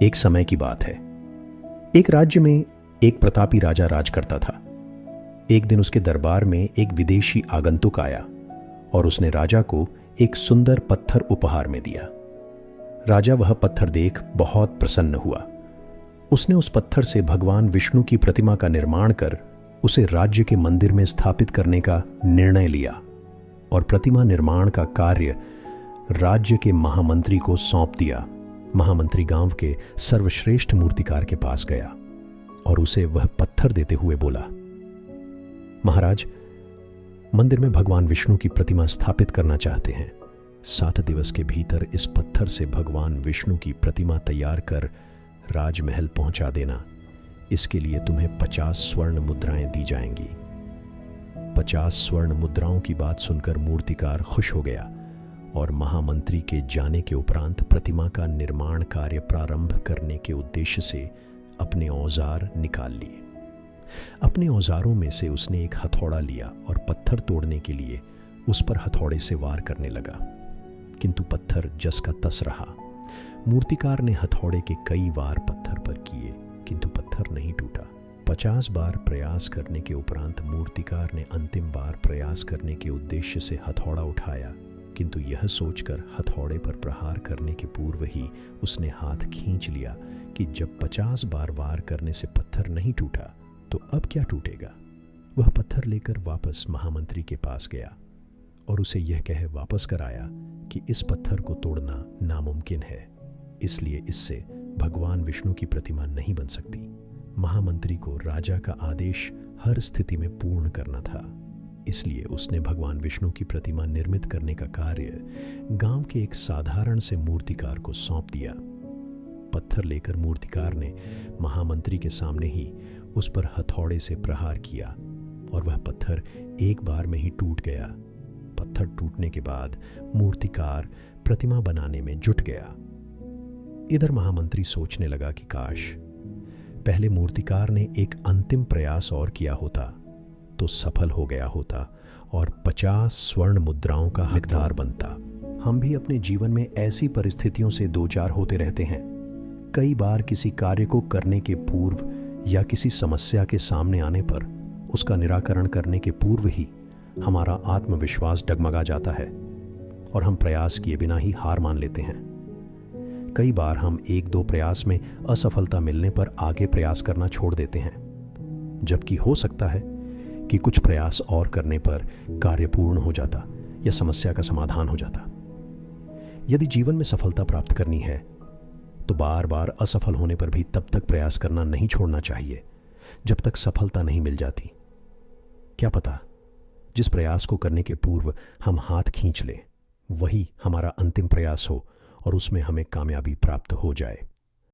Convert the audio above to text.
एक समय की बात है। एक राज्य में एक प्रतापी राजा राज करता था। एक दिन उसके दरबार में एक विदेशी आगंतुक आया और उसने राजा को एक सुंदर पत्थर उपहार में दिया। राजा वह पत्थर देख बहुत प्रसन्न हुआ। उसने उस पत्थर से भगवान विष्णु की प्रतिमा का निर्माण कर उसे राज्य के मंदिर में स्थापित करने का निर्णय लिया और प्रतिमा निर्माण का कार्य राज्य के महामंत्री को सौंप दिया। महामंत्री गांव के सर्वश्रेष्ठ मूर्तिकार के पास गया और उसे वह पत्थर देते हुए बोला, महाराज, मंदिर में भगवान विष्णु की प्रतिमा स्थापित करना चाहते हैं। 7 दिवस के भीतर इस पत्थर से भगवान विष्णु की प्रतिमा तैयार कर राजमहल पहुंचा देना। इसके लिए तुम्हें 50 स्वर्ण मुद्राएं दी जाएंगी। 50 स्वर्ण मुद्राओं की बात सुनकर मूर्तिकार खुश हो गया और महामंत्री के जाने के उपरांत प्रतिमा का निर्माण कार्य प्रारंभ करने के उद्देश्य से अपने औजार निकाल लिए। अपने औजारों में से उसने एक हथौड़ा लिया और पत्थर तोड़ने के लिए उस पर हथौड़े से वार करने लगा, किंतु पत्थर जस का तस रहा। मूर्तिकार ने हथौड़े के कई वार पत्थर पर किए, किंतु पत्थर नहीं टूटा। 50 बार प्रयास करने के उपरांत मूर्तिकार ने अंतिम बार प्रयास करने के उद्देश्य से हथौड़ा उठाया, किंतु यह सोचकर हथौड़े पर प्रहार करने के पूर्व ही उसने हाथ खींच लिया कि जब 50 बार वार करने से पत्थर नहीं टूटा तो अब क्या टूटेगा। वह पत्थर लेकर वापस महामंत्री के पास गया और उसे यह कह वापस कर आया कि इस पत्थर को तोड़ना नामुमकिन है, इसलिए इससे भगवान विष्णु की प्रतिमा नहीं बन सकती। महामंत्री को राजा का आदेश हर स्थिति में पूर्ण करना था, इसलिए उसने भगवान विष्णु की प्रतिमा निर्मित करने का कार्य गांव के एक साधारण से मूर्तिकार को सौंप दिया। पत्थर लेकर मूर्तिकार ने महामंत्री के सामने ही उस पर हथौड़े से प्रहार किया और वह पत्थर एक बार में ही टूट गया। पत्थर टूटने के बाद मूर्तिकार प्रतिमा बनाने में जुट गया। इधर महामंत्री सोचने लगा कि काश पहले मूर्तिकार ने एक अंतिम प्रयास और किया होता तो सफल हो गया होता और 50 स्वर्ण मुद्राओं का हकदार बनता। हम भी अपने जीवन में ऐसी परिस्थितियों से दो चार होते रहते हैं। कई बार किसी कार्य को करने के पूर्व या किसी समस्या के सामने आने पर उसका निराकरण करने के पूर्व ही हमारा आत्मविश्वास डगमगा जाता है और हम प्रयास किए बिना ही हार मान लेते हैं। कई बार हम 1-2 प्रयास में असफलता मिलने पर आगे प्रयास करना छोड़ देते हैं, जबकि हो सकता है कि कुछ प्रयास और करने पर कार्य पूर्ण हो जाता या समस्या का समाधान हो जाता। यदि जीवन में सफलता प्राप्त करनी है तो बार बार असफल होने पर भी तब तक प्रयास करना नहीं छोड़ना चाहिए जब तक सफलता नहीं मिल जाती। क्या पता जिस प्रयास को करने के पूर्व हम हाथ खींच लें वही हमारा अंतिम प्रयास हो और उसमें हमें कामयाबी प्राप्त हो जाए।